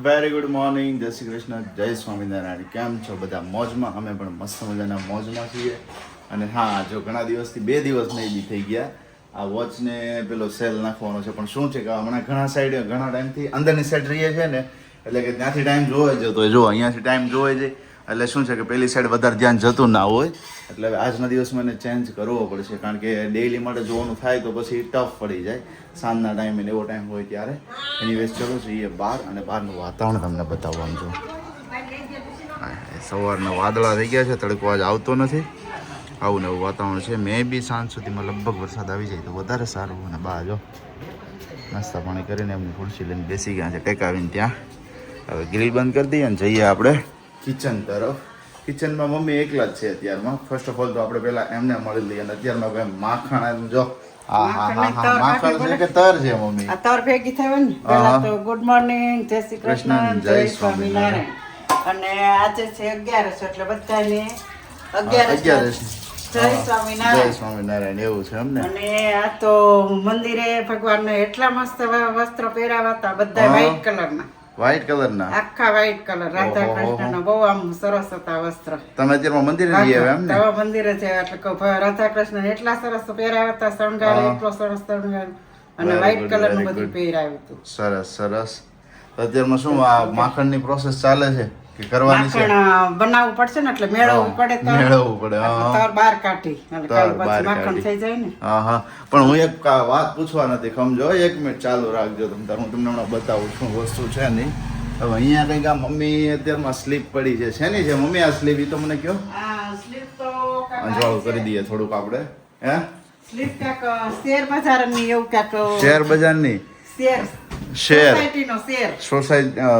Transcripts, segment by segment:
Very good morning, જય શ્રી કૃષ્ણ, જય સ્વામિનારાયણ. કેમ છો બધા? મોજમાં? અમે પણ મસ્ત મજાના મોજમાં છીએ. અને હા, જો ઘણા દિવસથી 2 દિવસ નહીં બી થઈ ગયા આ વોચને પેલો સેલ નાખવાનો છે. પણ શું છે કે હમણાં ઘણા ટાઈમથી અંદરની સાઈડ રહીએ છીએ ને, એટલે કે ત્યાંથી ટાઈમ જોવે જતો હોય. જો અહીંયાથી ટાઈમ જોવે છે એટલે શું છે કે પેલી સાઈડ વધારે ધ્યાન જતું ના હોય. એટલે હવે આજના દિવસમાં એને ચેન્જ કરવો પડશે, કારણ કે ડેઈલી માટે જોવાનું થાય તો પછી ટફ પડી જાય. સાંજના ટાઈમે એવો ટાઈમ હોય ત્યારે. એની ચલો જઈએ બહાર, અને બહારનું વાતાવરણ તમને બતાવવાનું છું. સવારના વાદળા થઈ ગયા છે, તડકો આજ આવતો નથી. આવું ને એવું વાતાવરણ છે. મે બી સાંજ સુધીમાં લગભગ વરસાદ આવી જાય તો વધારે સારું. અને બહાર જો નાસ્તા પાણી કરીને એમની ખુરશી લઈને બેસી ગયા છે ટેકાવીને ત્યાં. હવે ગ્રીલ બંધ કરી દઈએ અને જઈએ આપણે કિચન તરફ. કિચનમાં મમ્મી એકલા જ છે અત્યારમાં. ફર્સ્ટ ઓફ ઓલ તો આપણે પહેલા એમને મળી લઈએ. અને અત્યારમાં માખણ જો માખણ છે કે તર છે મમ્મી? આ તર ભેગી થાય ને. પહેલા તો ગુડ મોર્નિંગ, જય શ્રી કૃષ્ણ, જય સ્વામિનારાયણ. અને આજે છે 11 એટલે બધાને 11 જય સ્વામિનારાયણ. જય સ્વામિનારાયણ એવું છે એમને. અને આ તો મંદિરે ભગવાનને એટલા મસ્ત વસ્ત્ર પહેરાવા હતા, બધા વ્હાઈટ કલરના. વ્હાઈટ કલરના આખા વ્હાઈટ કલર રાધા કૃષ્ણના બહુ આમ સરસ હતા વસ્ત્ર. તમે અત્યારમાં મંદિરે જઈ આવ્યા એમ ને? તો મંદિરે છે એટલે કે રાધા કૃષ્ણ એટલા સરસ પહેરાવ્યા હતા, શણગાર એટલો સરસ શણગાર, અને વ્હાઈટ કલર નું બધું પહેરાવ્યું હતું. સરસ સરસ. અત્યારમાં શું આ માખણની પ્રોસેસ ચાલે છે કે કરવાની છે? માખણ બનાવવું પડશે ને, એટલે મેળવવું પડે. મેળવવું પડે. તર બહાર કાઢી એટલે પછી માખણ થઈ જાય ને. હા. પણ હું એક વાત પૂછવા નથી, સમજો. 1 મિનિટ ચાલુ રાખજો તમે. હું તમને હમણાં બતાવું છું વસ્તુ છે નહીં. હવે અહીંયા કંઈક આ મમ્મી અત્યારમાં સ્લીપ પડી છે. શેની છે મમ્મી આ સ્લીપ? એ તો મને કહો. સ્લીપ તો અંજવાળું કરી દઈએ થોડુંક આપણે. હે સ્લીપ ક્યાંક શેર બજારની એવું ક્યાંક. શેર બજારની શેર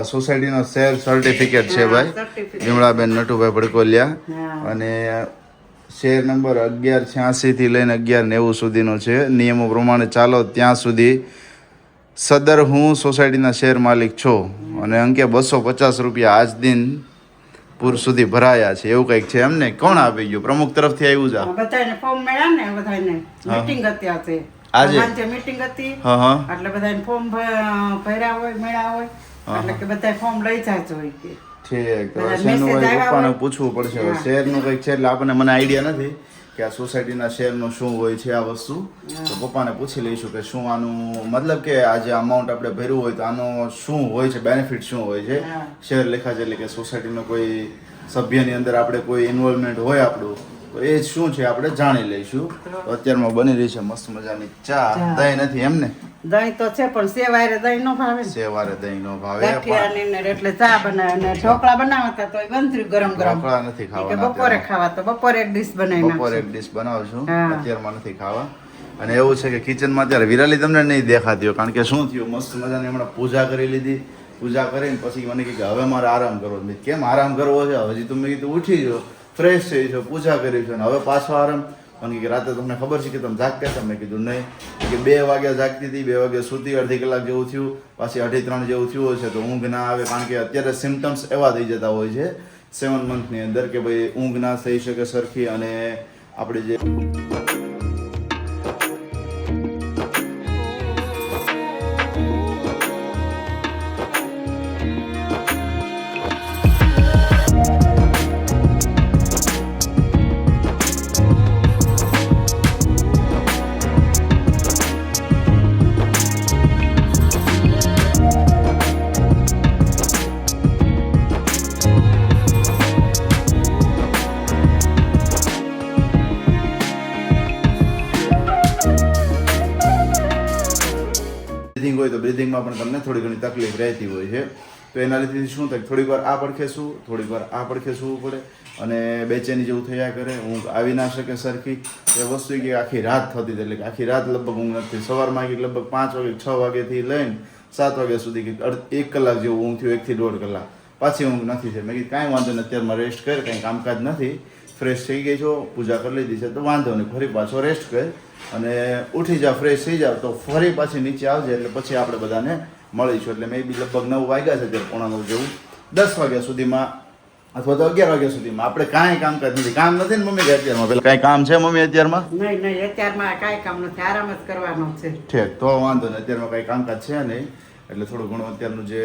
સોસાયટીનો શેર સર્ટિફિકેટ છે ભાઈ. વિમળાબેન નટુભાઈ ભડકોલિયા. અને શેર નંબર 1186 થી લઈને 1190 સુધીનો છે. નિયમો પ્રમાણે ચાલો ત્યાં સુધી સદર હું સોસાયટીના શેર માલિક છું. અને અંકે 250 રૂપિયા આજ દિન પૂર સુધી ભરાયા છે. એવું કંઈક છે એમને. કોણ આપી ગયું? પ્રમુખ તરફથી આવ્યું છે. બધાને ફોર્મ મળ્યા ને, બધાને મીટિંગ હતી આજે. આજે મીટિંગ હતી એટલે બધાને ફોર્મ ભર્યા હોય, મળ્યા હોય, એટલે કે બધા ફોર્મ લઈ જાજો હોય કે. ઠીક. તો શેરનું હોય પપ્પાને પૂછવું પડશે. હવે શેરનું કંઈક છે એટલે આપણને મને આઈડિયા નથી કે આ સોસાયટીના શેરનું શું હોય છે આ વસ્તુ. તો પપ્પાને પૂછી લઈશું કે શું આનું મતલબ કે આ જે અમાઉન્ટ આપણે ભર્યું હોય તો આનો શું હોય છે, બેનિફિટ શું હોય છે. શેર લેખા છે એટલે કે સોસાયટીનો કોઈ સભ્યની અંદર આપણે કોઈ ઇન્વોલ્વમેન્ટ હોય આપણું, તો એ શું છે આપણે જાણી લઈશું. અત્યારમાં બની રહી છે મસ્ત મજાની ચા. દહીં નથી એમને? દહીં તો છે પણ સેવારે દહીં નો ભાવે. સેવારે દહીં નો ભાવે. એટલે ચા બનાવે અને ઢોકળા બનાવતા તો બંધ ગરમ ગરમ. ઢોકળા નથી ખાવાના. બપોરે ખાવા તો બપોરે એક ડીશ બનાવી. બપોરે એક ડીશ બનાવશું. અત્યારમાં નથી ખાવા. અને એવું છે કે કિચનમાં અત્યારે વિરાલી તમને નહીં દેખાતી હોય, કારણ કે શું થયું, મસ્ત મજાની હમણાં પૂજા કરી લીધી. પૂજા કરીને પછી મને કે હવે મારે આરામ કરવો. કેમ આરામ કરવો છે? હજી તો મેં કીધું ઉઠી જાઓ, ફ્રેશ થઈ છો, પૂજા કરી છે, અને હવે પાછો આરામ. મને કે રાતે તમને ખબર છે કે તમે જાગતા હતા? મેં કીધું નહીં. કે 2 વાગ્યા જાગતી હતી, 2 વાગ્યા સુતી, અડધી કલાક જેવું થયું, પાછી 2:30 જેવું થયું હોય છે. તો ઊંઘ ના આવે, કારણ કે અત્યારે સિમ્ટમ્સ એવા થઈ જતા હોય છે 7 મંથની અંદર કે ભાઈ ઊંઘ ના થઈ શકે સરખી. અને આપણે જે બ્રિથિંગ હોય તો બ્રિથિંગમાં પણ તમને થોડી ઘણી તકલીફ રહેતી હોય છે. તો એના લીધે શું થાય, થોડીક વાર આ પડખે શું, થોડીક વાર આ પડખે સૂવું પડે, અને બેચેની જેવું થયા કરે, ઊંઘ આવી ના શકે સરખી. એ વસ્તુ કે આખી રાત થતી હતી, એટલે કે આખી રાત લગભગ ઊંઘ નથી. સવારમાં લગભગ 5 વાગે 6 વાગ્યાથી લઈને 7 વાગ્યા સુધી 1 કલાક જેવું ઊંઘ થયું, 1 થી 1.5 કલાક. પાછી ઊંઘ નથી થઈ. મેં કીધું કાંઈ વાંધો નહીં, અત્યારમાં રેસ્ટ કર, કંઈ કામકાજ નથી, ફ્રેશ થઈ ગઈ છો, પૂજા કરી લીધી છે, તો વાંધો નહીં, ફરી પાછો રેસ્ટ કર અને ઉઠી જાવ, ફ્રેશ થઈ જાવ, તો ફરી પાછી નીચે આવજે, એટલે પછી આપણે બધાને મળીશું. એટલે મેં બી લગભગ 9 વાગ્યા છે, અત્યારે 9:15 જેવું. 10 વાગ્યા સુધીમાં અથવા તો 11 વાગ્યા સુધીમાં આપણે કાંઈ કામકાજ નથી. કામ નથી ને મમ્મી? અત્યારમાં પેલા કાંઈ કામ છે મમ્મી અત્યારમાં? નહીં, અત્યારમાં કાંઈ કામ નથી, આરામ જ કરવાનો છે. ઠીક, તો વાંધો નહીં, અત્યારમાં કાંઈ કામકાજ છે નહીં. એટલે થોડું ઘણું અત્યારનું જે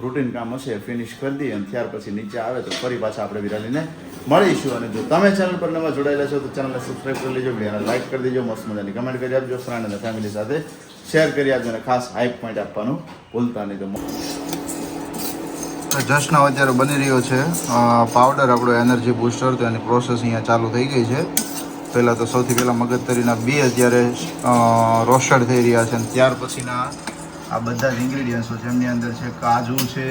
રૂટીન કામ હશે ફિનિશ કરી દઈએ અને ત્યાર પછી નીચે આવે તો ફરી પાછા આપણે વિરાલીને મળીશું. અને જો તમે ચેનલ પર નવા જોડાયેલા છો તો ચેનલને સબસ્ક્રાઈબ કરી લેજો, વિડીયોને લાઈક કરી દેજો, મસ્ત મજાની કમેન્ટ કરી આપજો, ફ્રેન્ડ અને ફેમિલી સાથે શેર કરી આપજો અને ખાસ હાઈપ પોઈન્ટ આપવાનું ભૂલતા નહીં. તો જસ્ટ નાવ અત્યારે બની રહ્યો છે પાવડર આપણો એનર્જી બૂસ્ટર. તો એની પ્રોસેસ અહીંયા ચાલુ થઈ ગઈ છે. પહેલાં તો સૌથી પહેલાં મગજતરીના બી અત્યારે રોસ્ટેડ થઈ રહ્યા છે અને ત્યાર પછીના આ બધા જ ઇન્ગ્રીડિયન્ટ્સો છે. એમની અંદર છે કાજુ છે,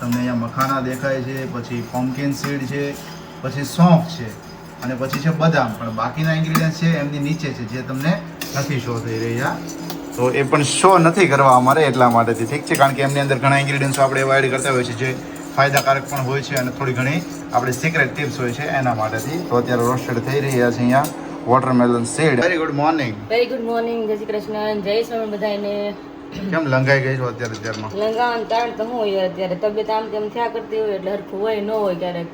તમને અહીંયા મખાના દેખાય છે, પછી પમ્પકિન સીડ છે, પછી સોંફ છે અને પછી છે બદામ. પણ બાકીના ઇન્ગ્રીડિયન્ટ્સ છે એમની નીચે છે જે તમને નથી શો થઈ રહ્યા. તો એ પણ શો નથી કરવા અમારે એટલા માટેથી, ઠીક છે, કારણ કે એમની અંદર ઘણા ઇન્ગ્રીડિયન્ટ્સ આપણે એવા એડ કરતા હોય છે જે ફાયદાકારક પણ હોય છે અને થોડી ઘણી આપણી સિક્રેટ ટિપ્સ હોય છે એના માટેથી. તો અત્યારે રોસ્ટેડ થઈ રહ્યા છે અહીંયા watermelon seed. Very good morning. Very good morning, જય શ્રી કૃષ્ણ, જય સ્વામી બધાને. કેમ લંગાઈ ગઈ છો અત્યારમાં? લંગાવાનું કારણ તો શું હોય, અત્યારે તબિયત આમ તેમ થયા કરતી હોય એટલે હરખું હોય ન હોય, ક્યારેક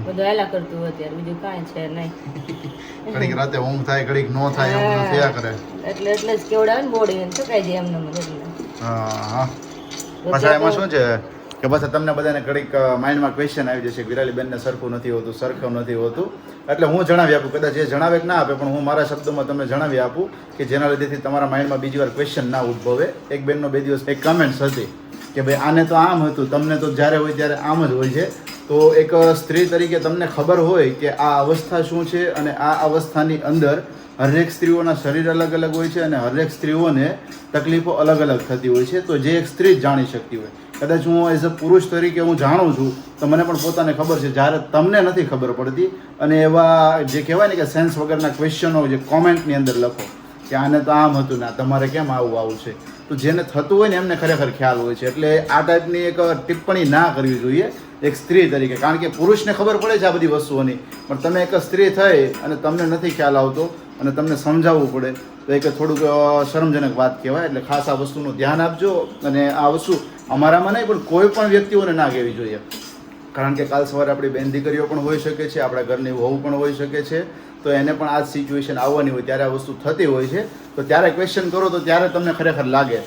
બધું હેલા કરતું હોય, અત્યારે બીજું કાંઈ છે નહીં. ઘડીક રાતે ઊંઘ થાય, ઘડીક નો થાય, એવું બધું થયા કરે એટલે જ કેવડાવે ને બોડી સુકાઈ જાય એમને એટલે. હા. પાછા એમાં શું છે કે પાછા તમને બધાને ઘડીક માઇન્ડમાં ક્વેશ્ચન આવી જશે કે વિરાલી બેનને સરખું નથી હોતું, સરખું નથી હોતું. એટલે હું જણાવી આપું, કદાચ એ જણાવે કે ના આપે, પણ હું મારા શબ્દોમાં તમને જણાવી આપું કે જેના લીધેથી તમારા માઇન્ડમાં બીજી વાર ક્વેશ્ચન ના ઉદ્ભવે. એક બેનનો 2 દિવસ એક કમેન્ટ્સ હતી કે ભાઈ આને તો આમ હતું, તમને તો જ્યારે હોય ત્યારે આમ જ હોય છે. તો એક સ્ત્રી તરીકે તમને ખબર હોય કે આ અવસ્થા શું છે અને આ અવસ્થાની અંદર હરેક સ્ત્રીઓના શરીર અલગ અલગ હોય છે અને હરેક સ્ત્રીઓને તકલીફો અલગ અલગ થતી હોય છે. તો જે એક સ્ત્રી જ જાણી શકતી હોય. કદાચ હું એઝ અ પુરુષ તરીકે હું જાણું છું તો મને પણ પોતાને ખબર છે, જ્યારે તમને નથી ખબર પડતી અને એવા જે કહેવાય ને કે સેન્સ વગરના ક્વેશ્ચનો જે કોમેન્ટની અંદર લખો કે આને તો આમ હતું ને તમારે કેમ આવું છે, તો જેને થતું હોય ને એમને ખરેખર ખ્યાલ હોય છે. એટલે આ ટાઈપની એક ટિપ્પણી ના કરવી જોઈએ એક સ્ત્રી તરીકે, કારણ કે પુરુષને ખબર પડે છે આ બધી વસ્તુઓની, પણ તમે એક સ્ત્રી થઈ અને તમને નથી ખ્યાલ આવતો અને તમને સમજાવવું પડે તો એક થોડુંક શરમજનક વાત કહેવાય. એટલે ખાસ આ વસ્તુનું ધ્યાન આપજો. અને આ વસ્તુ અમારામાં નહીં પણ કોઈ પણ વ્યક્તિઓને ના કહેવી જોઈએ, કારણ કે કાલ સવારે આપણી બેન દીકરીઓ પણ હોઈ શકે છે, આપણા ઘરની વહુ પણ હોઈ શકે છે. તો એને પણ આ જ સિચ્યુએશન આવવાની હોય ત્યારે આ વસ્તુ થતી હોય છે. તો ત્યારે ક્વેશ્ચન કરો તો ત્યારે તમને ખરેખર લાગે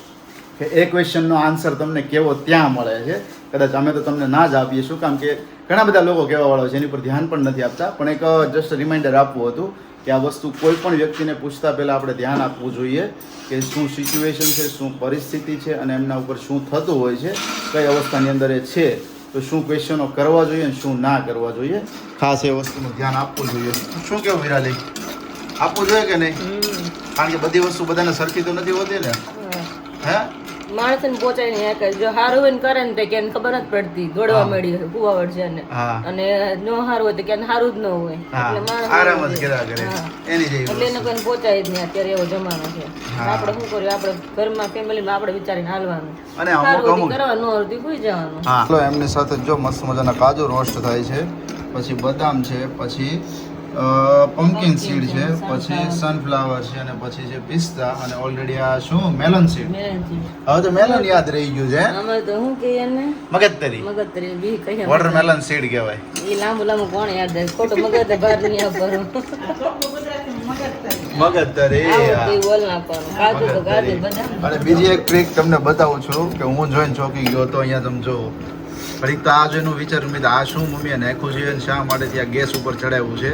કે એ ક્વેશ્ચનનો આન્સર તમને કેવો ત્યાં મળે છે. કદાચ અમે તો તમને ના જ આપીએ, શું કામ કે ઘણા બધા લોકો કહેવાવાળા છે એની પર ધ્યાન પણ નથી આપતા. પણ એક જસ્ટ રિમાઇન્ડર આપવું હતું કે આ વસ્તુ કોઈ પણ વ્યક્તિને પૂછતા પહેલાં આપણે ધ્યાન આપવું જોઈએ કે શું સિચ્યુએશન છે, શું પરિસ્થિતિ છે અને એમના ઉપર શું થતું હોય છે, કઈ અવસ્થાની અંદર એ છે, તો શું ક્વેશ્ચનો કરવા જોઈએ અને શું ના કરવા જોઈએ. ખાસ એ વસ્તુનું ધ્યાન આપવું જોઈએ. શું કેવું વિરાલી, આપવું જોઈએ કે નહીં? કારણ કે બધી વસ્તુ બધાને સરખી તો નથી હોતી ને. હે માણસને પહોંચાય નહીં કે જો સારું હોય ને કરે ને તો કે ખબર નથી પડતી, દોડવા મળી કુવાવડ છે અને ન સારું હોય તો કે સારું જ ન હોય એટલે માણસ આરામ જ કર્યા કરે એની જેવી એટલે એને કોઈ પહોંચાય જ નહીં. અત્યારે એવો જમાનો છે. આપણે શું કર્યું, આપણે ઘરમાં ફેમિલીમાં આપણે વિચારીને હાલવાનું અને સારું કરવા ન હોય સુઈ જવાનું. હા, એમની સાથે જો મસ્ત મજાના કાજુ રોસ્ટ થાય છે, પછી બદામ છે, પછી પમ્પકિન સીડ છે, પછી સનફ્લાવર છે અને પછી છે પિસ્તા અને ઓલરેડી આ શું મેલન સીડ. હવે તો મેલન યાદ રહી ગયું છે. અમે તો શું કહીએ એને મગજતરી બી કહીએ, વોટરમેલન સીડ કહેવાય. એ લાંબુ લાંબુ કોણ યાદ રહે, ખોટું મગજ બહાર નહીં આવવાનું. મગજતરી બોલ નાખવાનું, કાજુ તો કાજુ, બદામ. અને બીજી એક ટ્રીક તમને બતાવું છું કે હું જોઈને ચોંકી ગયો તો અહીંયા તમે જો ઘડીક તો આ જોઈને વિચાર મેં આ શું મમ્મીએ નાખ્યું છે અને શા માટે ત્યાં ગેસ ઉપર ચડાવ્યું છે.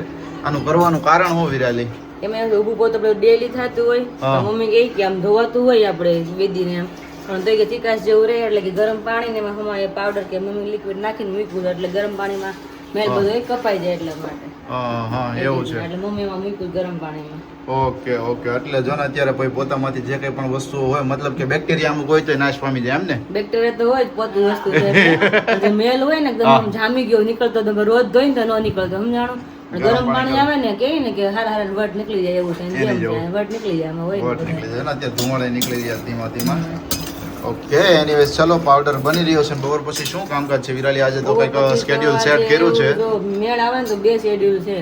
આનું કરવાનું કારણ શું વિરાલી? એમાં ઊભું પોત આપણે ડેલી થતું હોય તો મમ્મી કહે કે આમ ધોવાતું હોય આપણે વેદીને એમ, પણ તો કે ચીકાશ જેવું રહે એટલે કે ગરમ પાણી ને એમાં એ પાવડર કે મમ્મી લિક્વિડ નાખીને મૂકવું એટલે ગરમ પાણીમાં મેલ બધું કપાઈ જાય એટલા માટે. હા એવું છે. એટલે મમ્મી એમાં મૂક્યું ગરમ પાણીમાં. ઓકે એટલે જો ને અત્યારે ભાઈ પોતામાંથી જે કઈ પણ વસ્તુઓ હોય મતલબ કે બેક્ટેરિયા અમુક હોય તો નાશ પામી જાય એમ ને. બેક્ટેરિયા તો હોય જ પોતી વસ્તુ છે. મેલ હોય ને એકદમ જામી ગયો નીકળતો તો રોજ ધોઈને તો ન નીકળતો સમજાણું. ગરમ પાણી આવે ને કે હારા વટ નીકળી જાય એવું છે, વટ નીકળી જાય એમાં હોય અત્યારે ધુમાડે નીકળી જાય ધીમા. ઓકે એનીવેઝ ચલો પાવડર બની રહ્યો છે. બપોર પછી શું કામકાજ છે વિરાલી? આજે તો કઈક સ્કેડ્યુલ સેટ કર્યું છે. મેળ આવે ને તો 2 શેડ્યુલ છે.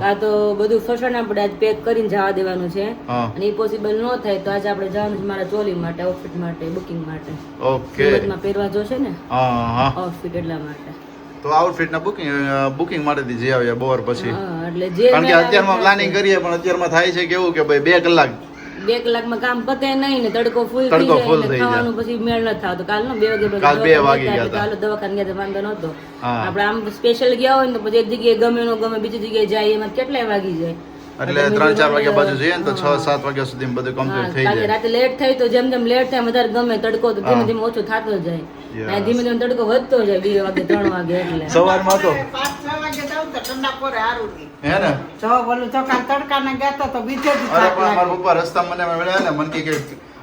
આ તો બધું ફસણ આપણે આજ પેક કરીને જવા દેવાનું છે અને એ પોસિબલ ન થાય તો આજે આપણે જવાનું છે મારા ચોલી માટે, આઉટફિટ માટે, બુકિંગ માટે. ઓકે સુરતમાં પહેરવા જોશે ને આઉટફિટ એટલા માટે. તો આઉટફિટ ના બુકિંગ માટે જઈ આવ્યા બપોર પછી. એટલે જે કારણ કે અત્યારમાં પ્લાનિંગ કરીએ પણ અત્યારમાં થાય છે કેવું કે ભાઈ 2 કલાક 2 કલાકમાં કામ પતે નહીં ને તડકો ફૂલ થઈ તડકો full જાય થઈ ને ખાવાનું પછી મેળ ન થાવ તો કાલ 2 વાગે કાલ 2 વાગી ગયા હતા. કાલ દવાખાને ગયા તો વાંધો નહોતો. હા. આપણે આમ સ્પેશિયલ ગયા હોય ને તો પછી એક જગ્યાએ ગમે ન ગમે બીજી જગ્યાએ જાય એમાં કેટલાય વાગી જાય. એટલે 3-4 વાગ્યા બાજુ જઈએ ને તો 6-7 વાગ્યા સુધી બધું કમ્પ્લીટ થઈ કાલે જાય. રાતે લેટ થાય તો જેમ જેમ લેટ થાય વધારે ગમે તડકો તો ધીમે ધીમે ઓછો થતો જાય. Yes. અને ધીમે ધીમે તડકો વધતો જાય 2 વાગે 3 વાગે એટલે સવારમાં તો 5-6 વાગે જાઉં તો ઠંડા પોરે હારું રહે. હે ને જો બોલું ચોખા તડકાને ગયા તો બીજે દી અરે થાક પણ લાગે. મારા પપ્પા રસ્તામાં મને મળ્યા ને મને કે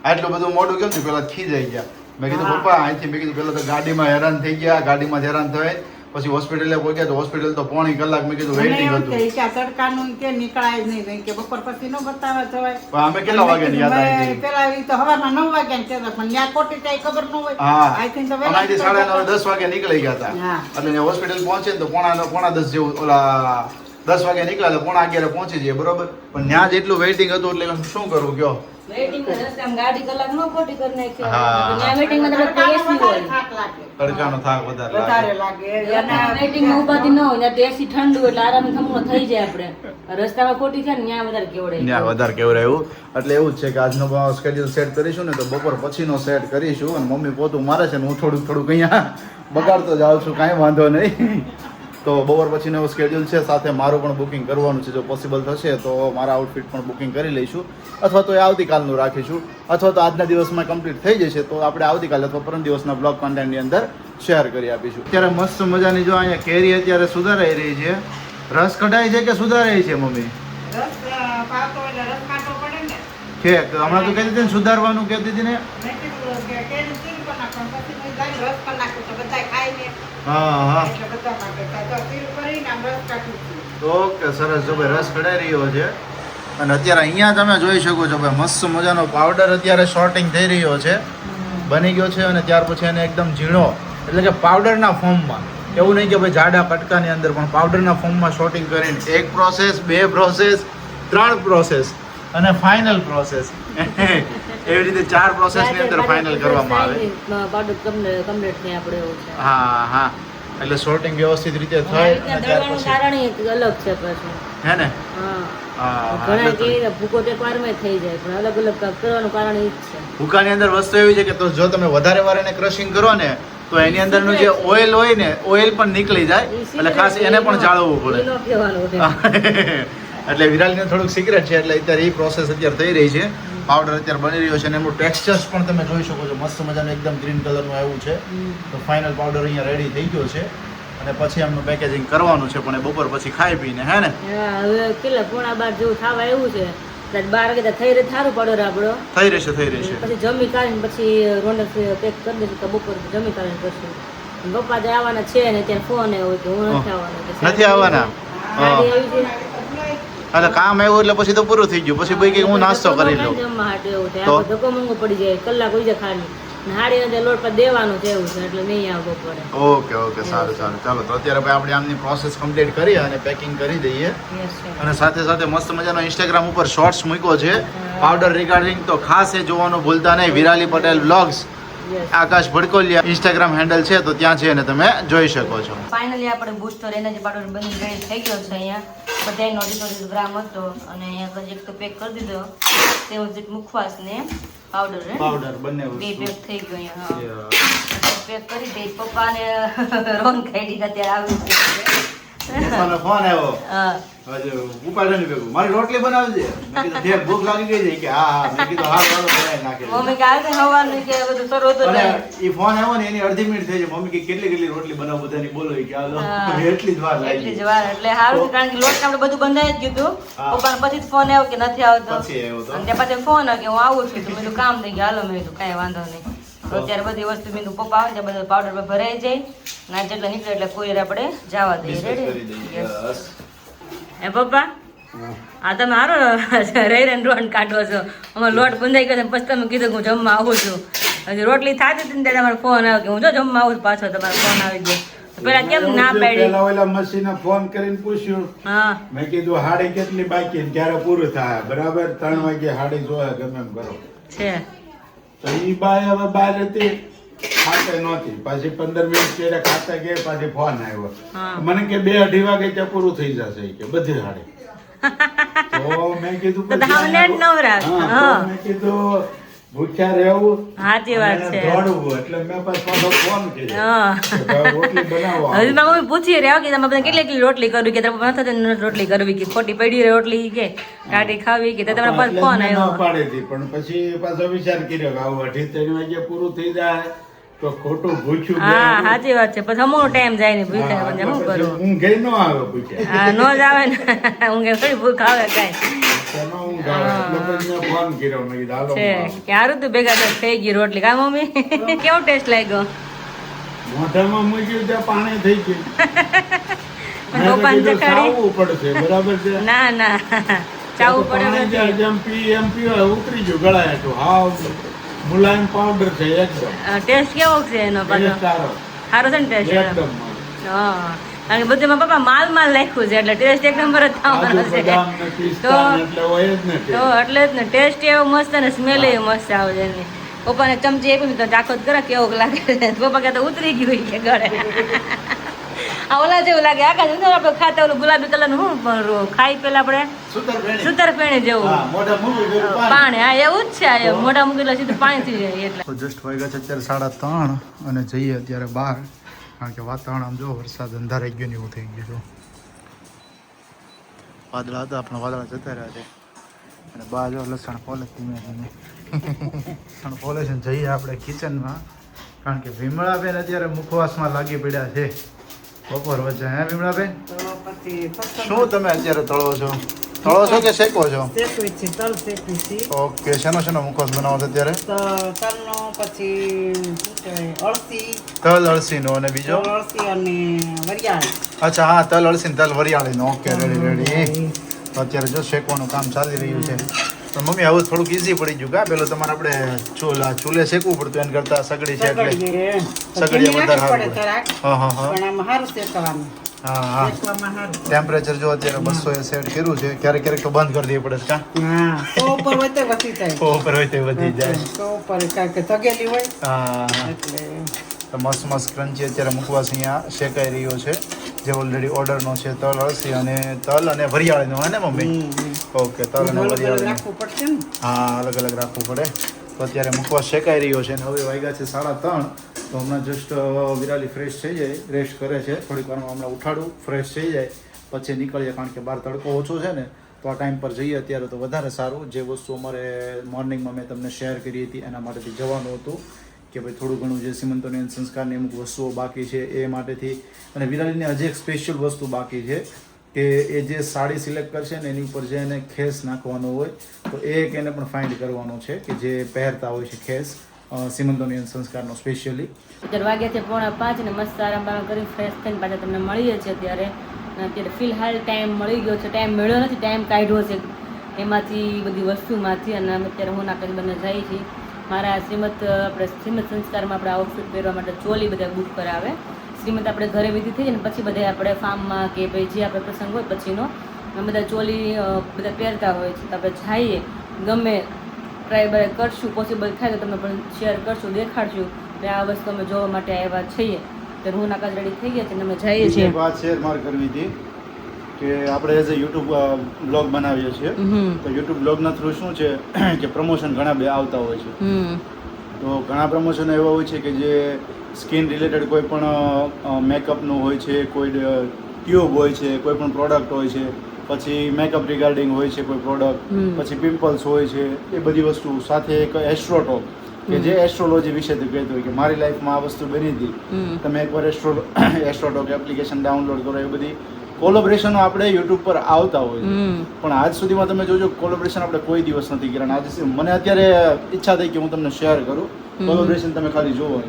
આટલું બધું મોડું કેમ થયું પેલા ખીજાઈ ગયા. મેં કીધું પપ્પા અહીંથી મેં કીધું પેલા તો ગાડીમાં હેરાન થઈ ગયા, ગાડીમાં જ હેરાન થવાય, પછી હોસ્પિટલે પહોંચ્યા તો હોસ્પિટલ તો પોણી કલાક મેં કીધું મને વેઇટિંગ એમ હતું. કે ઈ કે આ તડકાનું ઈ કે નીકળાય જ નહીં કે બપોર પછી નો બતાવવા જવાય. પણ અમે કેટલા વાગ્યા ની યાદ આવી પેલા ઈ તો હવારમાં 9 વાગ્યા કહેતા પણ ન્યા ખોટી કાંઈ ખબર ન હોય. હા I think તો અમે વહેલા અહીંથી 9:30 10 વાગે નીકળી ગયા હતા. હા. એટલે હોસ્પિટલ પહોંચે ને તો પોણા 10 જેવું ઓલા 10 વાગે નીકળ્યા તો પોણા 11 પહોંચી જઈએ બરોબર. પણ ત્યાં જેટલું વેઇટિંગ હતું એટલે શું કરવું કયો. વેઇટિંગ રસ્તામાં ગાડી કલાક નો ખોટી કરી નાખી. હા. ત્યાં વેઇટિંગમાં તો તડકાનો એસી વધારે હોય. થાક લાગે. તડકાનો થાક વધારે વધારે લાગે. લાગે. અને વેઇટિંગમાં ઉભાથી ન હોય ત્યાં એસી ઠંડુ એટલે આરામ થમણો થઈ જાય આપણે. રસ્તામાં ખોટી થાય ને ત્યાં વધારે કેવડાય. ત્યાં વધારે કેવું એવું એટલે એવું જ છે કે આજનો સ્કેડ્યુલ સેટ કરીશું ને તો બપોર પછીનો સેટ કરીશું. અને મમ્મી પોતું મારે છે ને હું થોડુંક અહીંયા બગાડતો જાઉં છું, કાંઈ વાંધો નહીં. તો બપોર પછીનો એવો સ્કેડ્યુલ છે, સાથે મારું પણ બુકિંગ કરવાનું છે. જો પોસિબલ થશે તો મારા આઉટફિટ પણ બુકિંગ કરી લઈશું, અથવા તો એ આવતીકાલનું રાખીશું, અથવા તો આજના દિવસમાં કમ્પ્લીટ થઈ જશે તો આપણે આવતીકાલે અથવા પરમ દિવસના બ્લોગ કન્ટેન્ટની અંદર શેર કરી આપીશું. અત્યારે મસ્ત મજાની જો અહીંયા કેરી અત્યારે સુધારાઈ રહી છે. રસ કઢાય છે કે સુધારાઈ છે મમ્મી? રસ પાતો એટલે રસ કાઢવો પડે ને. છે હમણાં તો કહેતી હતી ને સુધારવાનું કહેતી હતી ને. મેં કીધું કે કેરી સીલ પર નાખો પછી મેં ગાડી રસ પર નાખું તો બધાય ખાય ને હા એટલે બધા માટે તો સીલ કરીને આમ રસ કાઢું છું. ઓકે સરસ. જો ભાઈ રસ કઢાઈ રહ્યો છે અને અત્યારે અહીંયા તમે જોઈ શકો છો ભાઈ મસ્ત મજાનો પાવડર અત્યારે શોર્ટિંગ થઈ રહ્યો છે, બની ગયો છે. અને ત્યાર પછી એને એકદમ ઝીણો એટલે કે પાવડરના ફોર્મમાં, એવું નહીં કે ભાઈ જાડા કટકાની અંદર, પણ પાવડરના ફોર્મમાં શોર્ટિંગ કરીને 1 પ્રોસેસ 2 પ્રોસેસ 3 પ્રોસેસ અને ફાઇનલ પ્રોસેસ એવી રીતે 4 પ્રોસેસની અંદર ફાઇનલ કરવામાં આવે. પાવડર કમ્પ્લીટ થાય આપણે એવું છે. હા એટલે શોર્ટિંગ વ્યવસ્થિત રીતે થાય અને ત્યાર દળવાનું પછી કારણ એક અલગ છે પાછું. હે ને હા ઘણા કે ભૂકો તો એકવારમાં થઈ જાય પણ અલગ અલગ કરવાનું કારણ એ જ છે. ભૂકાની અંદર વસ્તુ એવી છે કે તો જો તમે વધારે વાર એને ક્રશિંગ કરો ને તો એની અંદરનું જે ઓઇલ હોય ને ઓઇલ પણ નીકળી જાય, એટલે ખાસ એને પણ જાળવવું ઈ નો કહેવાનું છે. પડે. એટલે વિરાલને થોડુંક સિક્રેટ છે, એટલે અત્યારે એ પ્રોસેસ અત્યારે થઈ રહી છે. પાવડર અત્યારે બની રહ્યો છે અને એનું ટેક્સચર્સ પણ તમે જોઈ શકો છો, મસ્ત મજાનું એકદમ ગ્રીન કલરનું આવ્યું છે. તો ફાઇનલ પાવડર અહીંયા રેડી થઈ ગયો છે અને પછી એમનું પેકેજિંગ કરવાનું છે, પણ એ બપોર પછી ખાઈ પીને હે ને. હા હવે કેટલા 12:30 જેવું થવા આવ્યું છે. 12 વાગે થઈ રહે સારું પાવડર આપણો થઈ રહેશે. પછી જમી કાઢીને પછી રોનક પેક કરી દઈશું તો બપોર જમી કાઢીને કરશું. પપ્પા જે આવવાના છે ને ત્યાં ફોન આવ્યો કે હું નથી આવવાનો. નથી આવવાના? ગાડી આવી છે. એટલે કામ આવ્યું એટલે પછી તો પૂરું થઈ ગયું. પછી ભાઈ કે હું નાસ્તો કરી લઉં. જમવા હાટે એવું છે. તો? આપણે ધક્કો મૂકવો પડી જાય, કલાક હોય જાય ખાલી. ને હાડી અંદર લોટ પર દેવાનું છે એવું છે એટલે નહીં આવવો પડે. ઓકે સારું. ચાલો તો અત્યારે ભાઈ આપણે આમની પ્રોસેસ કમ્પ્લીટ કરીએ અને પેકિંગ કરી દઈએ. Yes, sir. અને સાથે સાથે મસ્ત મજાનો ઇન્સ્ટાગ્રામ ઉપર શોર્ટ્સ મૂક્યો છે પાવડર રિગાર્ડિંગ, તો ખાસ એ જોવાનું ભૂલતા નહીં. Virali Patel vlogs, Yes. આકાશ ભડકોલિયા ઇન્સ્ટાગ્રામ હેન્ડલ છે, તો ત્યાં જઈને તમે જોઈ શકો છો. ફાઇનલી આપણે બૂસ્ટર એનર્જી પાવડર બની રેડી થઈ ગયો છે. અહીંયા બધાનો 200 ગ્રામ હતો અને અહીંયા એક તો પેક કરી દીધો. તેવું જ મુખવાસ ને પાવડર પાવડર બંને બે વસ્તુ. પેક થઈ ગયો અહીંયા. પેક કરી દે. પપ્પાને રોન ખાઈ લીધા ત્યારે આવ્યું છે. પપ્પાનો ફોન આવ્યો. હા હજુ ઉપાડવાની ભેગું મારી રોટલી બનાવજે. મેં કીધું "ઠેક, ભૂખ લાગી ગઈ છે કે હા. મેં કીધું હા ચાલો બનાવી નાખી દઈએ." મમ્મી કે આજે હવાનું કે બધું શરૂ હતું અને ને ઈ ફોન આવ્યો ને એની અડધી મિનિટ થઈ છે. મમ્મી કે કેટલી રોટલી બનાવ બધાની બોલો ઈ કે હાલો. હા. એટલી જ વાર એટલી લાગી. જ વાર એટલે સારું છે કારણ કે લોટ આપણે બધું બંધાઈ જ ગયું હા. હતું. પપ્પાને પછી જ ફોન આવ્યો કે નથી આવતો. પછી આવ્યો તો. અને ત્યાં પાછળ ફોન આવ્યો કે હું આવું છું તો મેં કીધું કામ થઈ ગયું હાલો. મેં કીધું કાંઈ વાંધો નહીં. તો અત્યારે બધી વસ્તુ મેં કીધું પપ્પા આવે છે બધું પાવડર પર ભરાઈ જાય ના જેટલા નીકળે એટલે કોરિયર આપણે જવા દઈએ. Business કરી રેડી દઈએ. Yes. એ પપ્પા આ તમે હારો રહીને રોન કાઢો છો. અમારો લોટ બંધાઈ ગયો છે પછી તમે કીધું કે હું જમવા આવું છું. હજી રોટલી થતી હતી ને ત્યારે તમારો ફોન આવ્યો કે હું જો જમવા આવું છું. પાછો તમારો ફોન આવી ગયો. તો પેલા કેમ ના પાડી? પેલા ઓલા મશીને ફોન કરીને પૂછ્યું, હા મેં કીધું હાડી કેટલી બાકી ને ક્યારે પૂરું થાય? બરાબર 3 વાગે હાડી જોયા ગમે એમ કરો. છે તો ઈ બાઈ હવે બહાર હતી, ખાતે નહોતી. પછી 15 મિનિટ ત્યારે ખાતે ગઈ, પાછી ફોન આવ્યો. હા. મને કે 2-2:30 વાગે ત્યાં પૂરું થઈ જશે ઈ કે બધી હાડી. તો તો મેં કીધું તો પછી તમને જ નવરા. હા, હા. તો મેં કીધું ભૂખ્યા રહેવું સાચી વાત અને છે. દોડવું એટલે મેં પાછો ફોન કર્યો હા. કે ભાઈ રોટલી બનાવો હજી મારી મમ્મી પૂછી રહ્યા કે તમે બધા કેટલી રોટલી કરવી કે તમારે નથી રોટલી કરવી કે ખોટી પડી રહે રોટલી કે ટાટી ખાવી કે તમારા પર એટલે જ ફોન મેં ના આવ્યો. પાડી હતી પણ પછી પાછો વિચાર કર્યો કે આવું 2:30 વાગે પૂરું થઈ જાય તો ખોટું ભૂખ્યું હા બેહવું. સાચી વાત છે પછી અમુક ટાઈમ જાય ને ભૂખ્યા હા, પછી શું એટલે કરવું. પછી ઊંઘે ન આવે ભૂખ્યા હા નો જ આવે ને ઊંઘે થોડી ભૂખ આવે કાંઈ તેનો ઊંઘ આવે એટલે પછી મેં ફોન કર્યો મેં કીધું હાલો છે કે હારું તું ભેગા તો થઈ ગઈ રોટલી કા મમ્મી કેવો ટેસ્ટ લાગ્યો. મોઢામાં મૂક્યું ત્યાં પાણી થઈ ગયું મેં તો પપ્પાને કીધું ચખાડી. સાવવું પડશે બરાબર છે ના ના ચાવું પાણી પડે જ્યાં જેમ પીવો ઉતરી ગયું ગળાય તો હાવ મુલાયમ પાવડર છે એકદમ ટેસ્ટ કેવો છે એનો પાછો ટેસ્ટ સારો સારો છે ને ટેસ્ટ એકદમ મસ્ત. હા કારણ કે બધું પપ્પા માલ નાખ્યું છે એટલે ટેસ્ટ એક નંબર જ થવાનો કાજુ છે. બદામ ને પિસ્તા ને એટલે હોય જ ને તો એટલે જ ને ટેસ્ટ એવો મસ્ત અને સ્મેલ એવો મસ્ત આવે છે એની. પપ્પાને ચમચી આપી તો ચાખો જ કરે કેવું લાગે છે. પપ્પા કે તો ઉતરી ગયું કે ગળે આ ઓલા જેવું લાગે આકાશ શું આપણે ખાતા ઓલું ગુલાબી કલર નું શું ખાઈ પેલા આપણે સુતરફેણી. સુતરફેણી જેવું હા, મોઢા મૂકી પેલું પાણી. પાણી હા એવું જ છે આ મોઢા મૂકી એટલે સીધું પાણી થઈ જાય એટલે તો જસ્ટ વાગ્યા છે અત્યારે 3:30 અને જઈએ અત્યારે બહાર કારણ કે વાતાવરણ આમ જો વરસાદ અંધારાઈ ગયો ને એવું થઈ ગયું છે. વાદળા હતા પણ વાદળા જતા રહ્યા છે અને બહાર જો લસણ ફોલે ધીમે ધીમે લસણ ફોલે છે ને જઈએ આપણે કિચનમાં કારણ કે વિમળાબેન અત્યારે મુખવાસમાં લાગી પડ્યા છે બપોર વચ્ચે. હે વિમળાબેન, તો પછી શું તમે અત્યારે તળો છો? તળો છો કે શેકો છો? શેકવી છે તલ શેકવી છે ઓકે, શેનો મુખવાસ બનાવો છો અત્યારે? તો તલનો પછી શું કહેવાય અળસી તલ અળસીનો અને બીજો? અળસી અને વરિયાળી. અચ્છા હા, તલ અળસી તલ વરિયાળીનો. Okay, ready. તો અત્યારે જો શેકવાનું કામ ચાલી રહ્યું છે પણ મમ્મી આવું થોડુંક ઈઝી પડી ગયું કા પેલો તમારે આપણે ચૂલે શેકવું પડતું એને કરતા સગડી છે એટલે સગડીએ. સગડીએ ધીમી વધારે રાખવી સારું પડે જરાક, હા હા હા પણ આમ સારું શેકવાનું. હા હા શેકવામાં સારું. ટેમ્પરેચર જો અત્યારે 200 એ સેટ કર્યું છે ક્યારેક ક્યારેક તો બંધ કરી દેવી પડે છે કા હા, સો ઉપર હોય તો વધી જાય. ઉપર હોય તે વધી જાય. સો ઉપર કારણ કે તગેલી હોય હા એટલે તો મસ્ત મસ્ત ક્રન્ચી અત્યારે મુખવાસ અહીંયા શેકાઈ રહ્યો છે જે ઓલરેડી ઓર્ડરનો છે તલ અળસી અને તલ અને વરિયાળીનો હે ને મમ્મી? ઓકે, તલ અને અલગ અલગ વરિયાળીનો. રાખવું પડશે ને. હા, અલગ અલગ રાખવું પડે. તો અત્યારે મુખવાસ શેકાઈ રહ્યો છે અને હવે વાગ્યા છે 3:30. તો હમણાં જસ્ટ વિરાલી ફ્રેશ થઈ જાય, રેસ્ટ કરે છે. થોડીક વારમાં હમણાં ઉઠાડું, ફ્રેશ થઈ જાય પછી નીકળીએ કારણ કે બહાર તડકો ઓછો છે ને તો આ ટાઈમ પર જઈએ અત્યારે તો વધારે સારું. જે વસ્તુ અમારે મોર્નિંગમાં મેં તમને શેર કરી હતી એના માટેથી જવાનું હતું કે ભાઈ થોડું ઘણું જે સીમંતોની સંસ્કારની અમુક વસ્તુઓ બાકી છે એ માટેથી અને વિરાલીની હજી એક સ્પેશિયલ વસ્તુ બાકી છે કે એ જે સાડી સિલેક્ટ કરશે ને એની ઉપર જે એને ખેસ નાખવાનો હોય તો એ એક એને પણ ફાઇન્ડ કરવાનો છે કે જે પહેરતા હોય છે ખેસ સીમંતોની સંસ્કારનો સ્પેશિયલી. અત્યારે વાગ્યા છે 4:45 ને મસ્ત આરામ બારામ કરી ફ્રેશ થઈને પાછા તમને મળીએ છીએ અત્યારે. અને અત્યારે ફિલહાલ ટાઈમ મળી ગયો છે, ટાઈમ મળ્યો નથી, ટાઈમ કાઢ્યો છે એમાંથી બધી વસ્તુમાંથી અને અમે અત્યારે હું નાખી બંને જઈએ છીએ. મારા શ્રીમદ સંસ્કારમાં આપણે આઉટફિટ પહેરવા માટે ચોલી બધા બુક કરાવે. શ્રીમદ આપણે ઘરે વિધિ થઈ જાય ને પછી બધા આપણે ફાર્મમાં કે ભાઈ જે આપણે પ્રસંગ હોય પછીનો બધા ચોલી બધા પહેરતા હોય છે. તો આપણે જઈએ ગમે ટ્રાય બાય કરશું, પોસિબલ થાય તો તમને પણ શેર કરશું, દેખાડશું કે આ વસ્તુ અમે જોવા માટે આવ્યા છીએ. તો હું નાકાજ રેડી થઈ ગયા છે અને અમે જઈએ છીએ. એક વાત શેર માર કરવી હતી કે આપણે એઝ અ યુટ્યુબ બ્લોગ બનાવીએ છીએ તો યુટ્યુબ બ્લોગના થ્રુ શું છે કે પ્રમોશન ઘણા બે આવતા હોય છે. તો ઘણા પ્રમોશન એવા હોય છે કે જે સ્કિન રિલેટેડ કોઈ પણ મેકઅપનું હોય છે, કોઈ ટ્યુબ હોય છે, કોઈ પણ પ્રોડક્ટ હોય છે, પછી મેકઅપ રિગાર્ડિંગ હોય છે કોઈ પ્રોડક્ટ, પછી પિમ્પલ્સ હોય છે, એ બધી વસ્તુ સાથે એક એસ્ટ્રોટોક કે જે એસ્ટ્રોલોજી વિશે કહેતું હોય કે મારી લાઈફમાં આ વસ્તુ બની હતી. તમે એકવાર એસ્ટ્રોટોક એપ્લિકેશન ડાઉનલોડ કરો. એ બધી કોલેબોરેશનો આપણે યુટ્યુબ પર આવતા હોય છે પણ આજ સુધીમાં તમે જોજો કોલેબોરેશન આપણે કોઈ દિવસ નથી કર્યા. આજે મને અત્યારે ઈચ્છા થઈ કે હું તમને શેર કરું કોલેબોરેશન. તમે ખાલી જોવો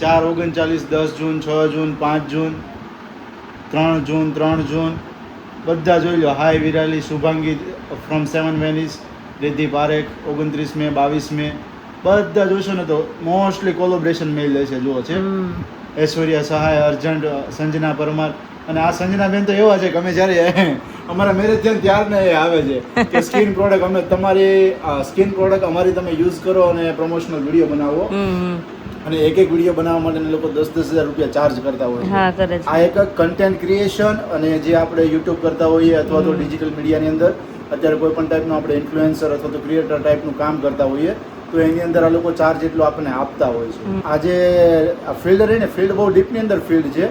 4/39, 10 જૂન, 6 જૂન, 5 જૂન, 3 જૂન, 3 જૂન બધા જોઈ લો. હાય વિરાલી, શુભાંગી ફ્રોમ 7 વેનિસ, રિદ્ધિ પારેખ 29 મે, 22 મે બધા જોશો ને તો મોસ્ટલી કોલેબોરેશન મેલ લે છે. જુઓ છે ઐશ્વર્યા સહાય, અર્જન્ટ, સંજના પરમાર. અને આ સંજના બેન તો એવા છે કે અમે જ્યારે અમારા મેરેજ થયા ત્યારને એ આવે છે કે સ્કિન પ્રોડક્ટ અમે તમારી સ્કિન પ્રોડક્ટ અમારી તમે યુઝ કરો અને પ્રમોશનલ વિડીયો બનાવો. અને એક વિડીયો બનાવવા માટે લોકો 10,000 રૂપિયા ચાર્જ કરતા હોય છે. હા કરે છે. આ એક કન્ટેન્ટ ક્રિએશન અને જે આપણે યુટ્યુબ કરતા હોઈએ અથવા તો ડિજિટલ મીડિયાની અંદર અત્યારે કોઈ પણ ટાઈપનું આપણે ઇન્ફ્લુએન્સર અથવા તો ક્રિએટર ટાઈપનું કામ કરતા હોઈએ તો એની અંદર આ લોકો ચાર્જ એટલો આપણને આપતા હોય છે. આજે આ ફિલ્ડ રહી ને ફિલ્ડ બહુ ડીપની અંદર ફિલ્ડ છે.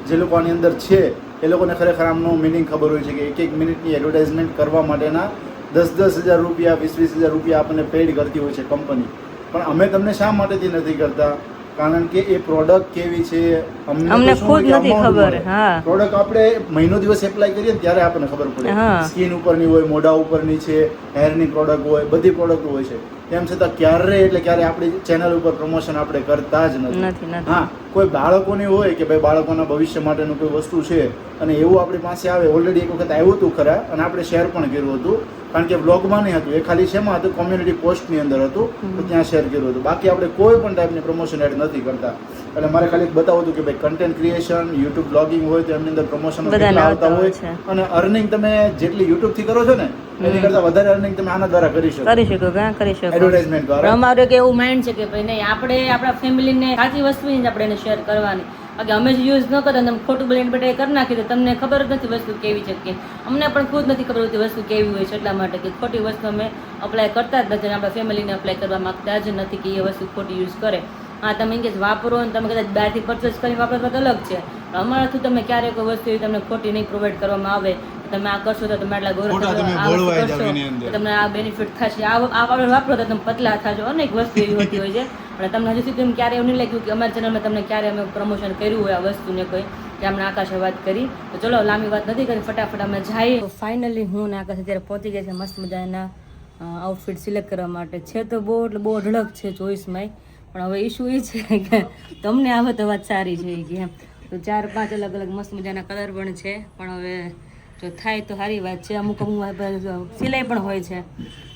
જે લોકો આની અંદર છે એ લોકોને ખરેખર આમનો મિનિંગ ખબર હોય છે કે એક મિનિટની એડવર્ટાઇઝમેન્ટ કરવા માટેના 10,000 રૂપિયા 20,000 રૂપિયા આપણને પેડ કરતી હોય છે કંપની. પણ અમે તમને શા માટેથી નથી કરતા? કારણ કે એ પ્રોડક્ટ કેવી છે અમને ખુદ નથી ખબર. હા, પ્રોડક્ટ આપણે મહિનો દિવસ એપ્લાય કરીએ ને ત્યારે આપણને ખબર પડે. હા. સ્કિન ઉપરની હોય, મોઢા ઉપરની છે, હેરની પ્રોડક્ટ હોય, બધી પ્રોડક્ટ હોય છે. તેમ છતાં ક્યારે આપણી ચેનલ ઉપર પ્રમોશન આપણે કરતા જ નથી. હા, કોઈ બાળકોની હોય કે ભાઈ બાળકોના ભવિષ્ય માટેનું કોઈ વસ્તુ છે અને એવું આપણી પાસે આવે, ઓલરેડી એક વખત આવ્યું હતું ખરા અને આપણે શેર પણ કર્યું હતું. કારણ કે બ્લોગમાં નહીં હતું, એ ખાલી શેમાં હતું? કોમ્યુનિટી પોસ્ટની અંદર હતું, તો ત્યાં શેર કર્યું હતું. બાકી આપણે કોઈ પણ ટાઈપની પ્રમોશન એડ નથી કરતા. એટલે મારે ખાલી બતાવવું હતું કે ભાઈ કન્ટેન્ટ ક્રિએશન, યુટ્યુબ બ્લોગિંગ હોય તો એમની અંદર પ્રમોશન આવતા હોય અને અર્નિંગ તમે જેટલી યુટ્યુબ થી કરો છો ને એની કરતા વધારે અર્નિંગ તમે આના દ્વારા કરી શકો. એડવર્ટાઇઝમેન્ટ દ્વારા. અમારું એક એવું માઇન્ડ છે કે ભાઈ નહીં, આપણે આપણા ફેમિલીને સાચી વસ્તુ જ આપણે એને શેર કરવાની. બાકી અમે જ યુઝ ન કરતા તમે ખોટું બોલીને બેટા કરી નાખી તો તમને ખબર જ નથી વસ્તુ કેવી છે કે અમને પણ ખુદ નથી ખબર હોતી વસ્તુ કેવી હોય છે. એટલા માટે કે ખોટી વસ્તુ અમે અપ્લાય કરતા જ નથી અને આપણા ફેમિલીને અપ્લાય કરવા માંગતા જ નથી કે એ વસ્તુ ખોટી યુઝ કરે. હા, તમે ઇંગ્લિશ વાપરો અને તમે કદાચ બહારથી પરચેસ કરી વાપરો તો અલગ છે. અમારાથી તમે ક્યારેય કોઈ વસ્તુ તમને ખોટી નહીં પ્રોવાઈડ કરવામાં આવે, તમે આ કરશો તો તમે આટલા ગૌરવ કરશો, તમને આ બેનિફિટ થશે, આ આપણે વાપરો તો તમે પતલા થશો. અનેક વસ્તુ એવી હોતી હોય છે. પણ તમને હજુ સુધી ક્યારે એવું નહીં લાગ્યું કે અમારા ચેનલમાં તમને ક્યારે અમે પ્રમોશન કર્યું હોય આ વસ્તુને કોઈ કે અમને આકાશે વાત કરી. તો ચલો લાંબી વાત નથી કરી, ફટાફટ અમે જઈએ. તો ફાઇનલી હું ને આકાશ અત્યારે પહોંચી ગયા છે મસ્ત મજાના આઉટફિટ સિલેક્ટ કરવા માટે. છે તો બહુ એટલે બહુ અઢળક છે ચોઈસમાં, પણ હવે ઇશ્યુ એ છે કે તમને આવે તો વાત સારી છે કે એમ. તો 4-5 અલગ અલગ મસ્ત મજાના કલર પણ છે, પણ હવે જો થાય તો સારી વાત છે. અમુક સિલાઈ પણ હોય છે,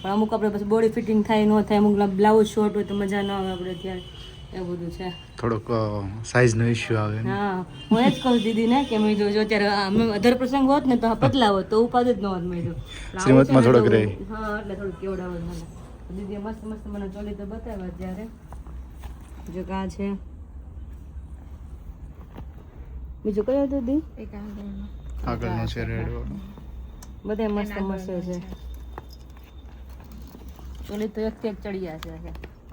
પણ અમુક આપણે પછી બોડી ફિટિંગ થાય ન થાય, અમુક બ્લાઉઝ શોર્ટ હોય તો મજા ન આવે આપણે ત્યારે, એવું બધું છે. થોડોક સાઈઝનો ઇશ્યુ આવે. હા, હું એ જ કહું દીદીને કે મેં જો અત્યારે અમે અધર પ્રસંગ હોત ને તો પતલા હોત તો ઉપાધિ જ ન હોત મેં. શ્રીમતમાં થોડોક રહે. હા, એટલે થોડુંક કેવડાવે મને. દીદીએ મસ્ત મસ્ત મને ચોલી તો બતાવ્યા ત્યારે. જો આ છે, બીજું કયો હતું દી? આગળનો છે રેડ વાળો. બધા મસ્ત મસ્ત છે. ચોલી તો એક ચડિયા છે.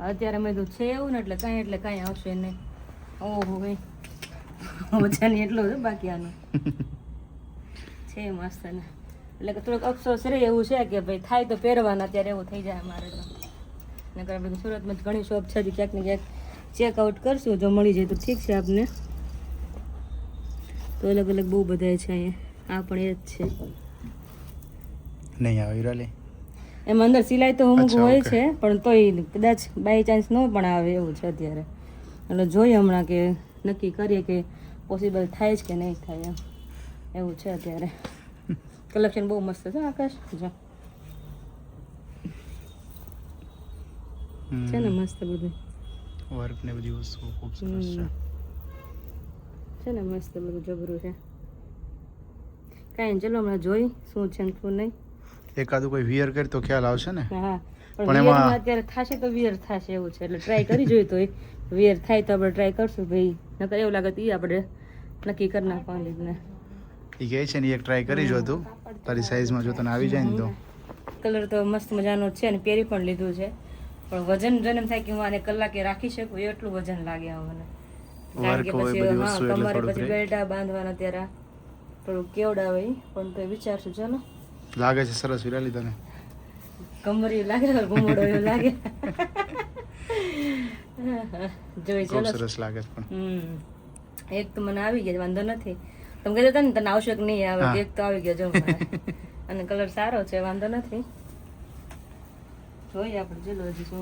અત્યારે મેં કીધું છે એવું ને એટલે કાંઈ આવશે નહીં. ઓહો ભાઈ, વજન એટલો છે બાકી આનો છે મસ્ત ને. એટલે કે થોડોક અફસોસ રહે એવું છે કે ભાઈ થાય તો પહેરવાના, ત્યારે એવું થઈ જાય અમારે તો. નકર બધું સુરતમાં ઘણી શોપ છે, ક્યાંક ને ક્યાંક ચેકઆઉટ કરશું, જો મળી જાય તો ઠીક છે આપને. તો અલગ અલગ બહુ બધા છે અહીંયા. આ પણ એ જ છે. નહીં આવે હિરાલી. એમાં અંદર સિલાઈ તો અમુક હોય છે, પણ તોય કદાચ બાય ચાન્સ ન પણ આવે એવું છે અત્યારે. એટલે જોઈએ હમણાં કે નક્કી કરીએ કે પોસિબલ થાય જ કે નહીં થાય એમ, એવું છે અત્યારે. કલેક્શન બહુ મસ્ત છે આકાશ, જો છે ને મસ્ત બધું વર્ક ને બધી વસ્તુ ખૂબ સરસ છે. છે ને મસ્ત બધું જબરું છે. કાંઈ ચલો હમણાં જોઈ શું છે ને શું નહીં. એકાદું કોઈ વિયર કરે તો ખ્યાલ આવશે ને. હા, પણ વિયરમાં અત્યારે થશે તો વિયર થશે એવું છે. એટલે ટ્રાય કરી જોઈએ તો વિયર થાય તો આપણે ટ્રાય કરશું ભાઈ. નકર એવું લાગે તો એ આપણે નક્કી કરી નાખવાની ને. એ કહે છે ને એક ટ્રાય કરી જો તું તારી સાઈઝમાં જો તને આવી જાય ને તો. કલર તો મસ્ત મજાનો છે ને પહેરી પણ લીધું છે, પણ વજન જન્મ થાય કે હું આને કલાકે રાખી શકું એટલું વજન લાગે મને. કારણ કે પછી તમારે પછી બેલ્ટા બાંધવાના ત્યારે થોડું કેવડાવે, પણ તો વિચારશું. ચાલો, લાગે છે સરસ વિરાલી તને. કમરિયું લાગે, ઘુમડો એવું લાગે. જોઈ ચલો, સરસ લાગે છે. પણ એક તો મને આવી ગયા, વાંધો નથી. તમે કહેતા હતા ને તને આવશે કે નહીં આવે, એક તો આવી ગયો જો અને કલર સારો છે, વાંધો નથી. જોઈએ આપણે ચલો હજી શું